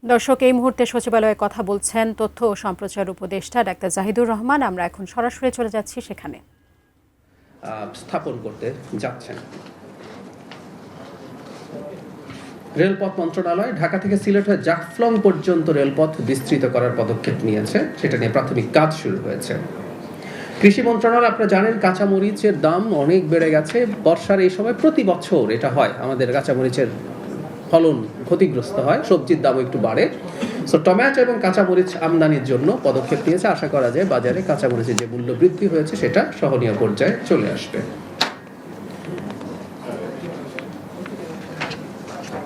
দর্শক, এই মুহূর্তে সচিবালয়ে কথা বলছেন তথ্য ও সম্প্রচার উপদেষ্টা ডাক্তার জাহিদুর রহমান। আমরা এখন সরাসরি চলে যাচ্ছি সেখানে। স্থাপন করতে যাচ্ছেন। রেলপথ মন্ত্রণালয় ঢাকা থেকে সিলেট হয়ে জাফলং পর্যন্ত রেলপথ বিস্তৃত করার পদক্ষেপ নিয়েছে, সেটা নিয়ে প্রাথমিক কাজ শুরু হয়েছে। কৃষি মন্ত্রণালয়, আপনারা জানেন কাঁচামরিচের দাম অনেক বেড়ে গেছে। বর্ষার এই সময় প্রতি বছর এটা হয়, আমাদের কাঁচামরিচের ফলন ক্ষতিগ্রস্ত হয়, সবজির দামও একটু বাড়ে। সো টমেটো এবং কাঁচামরিচ আমদানির জন্য পদক্ষেপ নিয়েছে। আশা করা যায় বাজারে কাঁচামরিচের যে মূল্য বৃদ্ধি হয়েছে সেটা সহনীয় পর্যায়ে চলে আসবে।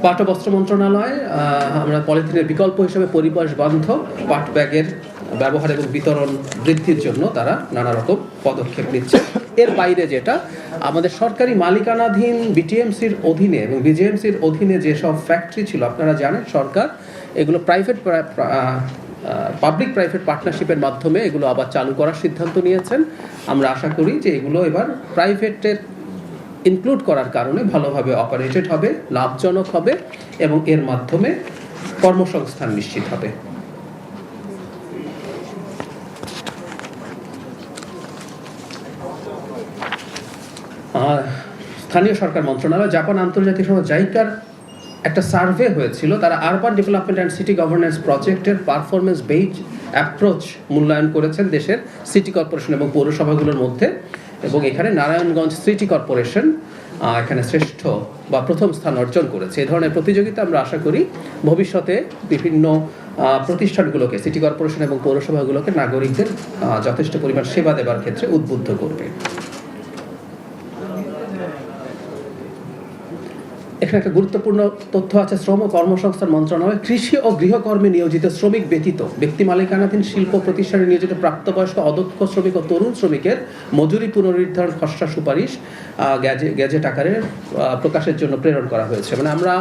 পাট ও বস্ত্র মন্ত্রণালয়, আমরা পলিথিনের বিকল্প হিসেবে পরিবেশ বান্ধব পাট ব্যাগের ব্যবহার এবং বিতরণ বৃদ্ধির জন্য তারা নানা রকম পদক্ষেপ নিচ্ছে। এর বাইরে যেটা আমাদের সরকারি মালিকানাধীন বিটিএমসির অধীনে এবং বিজিএমসির অধীনে যেসব ফ্যাক্টরি ছিল, আপনারা জানেন সরকার এগুলো পাবলিক প্রাইভেট পার্টনারশিপের মাধ্যমে এগুলো আবার চালু করার সিদ্ধান্ত নিয়েছেন। আমরা আশা করি যে এগুলো এবার প্রাইভেটের ইনক্লুড করার কারণে ভালোভাবে অপারেটেড হবে, লাভজনক হবে এবং এর মাধ্যমে কর্মসংস্থান নিশ্চিত হবে। স্থানীয় সরকার মন্ত্রণালয়, জাপান আন্তর্জাতিক সংস্থা জাইকার একটা সার্ভে হয়েছিল। তারা urban development and city governance প্রজেক্টের পারফরমেন্স বেসড অ্যাপ্রোচ মূল্যায়ন করেছেন দেশের সিটি কর্পোরেশন এবং পৌরসভাগুলোর মধ্যে, এবং এখানে নারায়ণগঞ্জ সিটি কর্পোরেশন এখানে শ্রেষ্ঠ বা প্রথম স্থান অর্জন করেছে। এই ধরনের প্রতিযোগিতা আমরা আশা করি ভবিষ্যতে বিভিন্ন প্রতিষ্ঠানগুলোকে, সিটি কর্পোরেশন এবং পৌরসভাগুলোকে নাগরিকদের যথেষ্ট পরিমাণ সেবা দেওয়ার ক্ষেত্রে উদ্বুদ্ধ করবে। এখানে একটা গুরুত্বপূর্ণ তথ্য আছে। শ্রম ও কর্মসংস্থান মন্ত্রণালয় কৃষি ও গৃহকর্মে নিয়োজিত শ্রমিক ব্যতীত ব্যক্তি মালিকানাধীন শিল্প প্রতিষ্ঠানে নিয়োজিত প্রাপ্তবয়স্ক অদক্ষ শ্রমিক ও তরুণ শ্রমিকের মজুরি পুনর্নির্ধারণ খসড়া সুপারিশ গ্যাজেট আকারে প্রকাশের জন্য প্রেরণ করা হয়েছে। মানে আমরা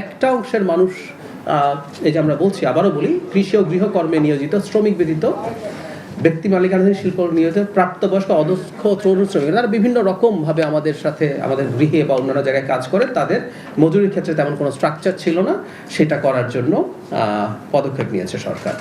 একটা অংশের মানুষ, এই যে আমরা বলছি, আবারও বলি, কৃষি ও গৃহকর্মে নিয়োজিত শ্রমিক ব্যতীত ব্যক্তি মালিকানাধীন শিল্প নিয়োজিত প্রাপ্তবয়স্ক অদক্ষ তরুণ শ্রমিক, তারা বিভিন্ন রকমভাবে আমাদের সাথে আমাদের গৃহে বা অন্যান্য জায়গায় কাজ করে, তাদের মজুরির ক্ষেত্রে তেমন কোনো স্ট্রাকচার ছিল না, সেটা করার জন্য পদক্ষেপ নিয়েছে সরকার।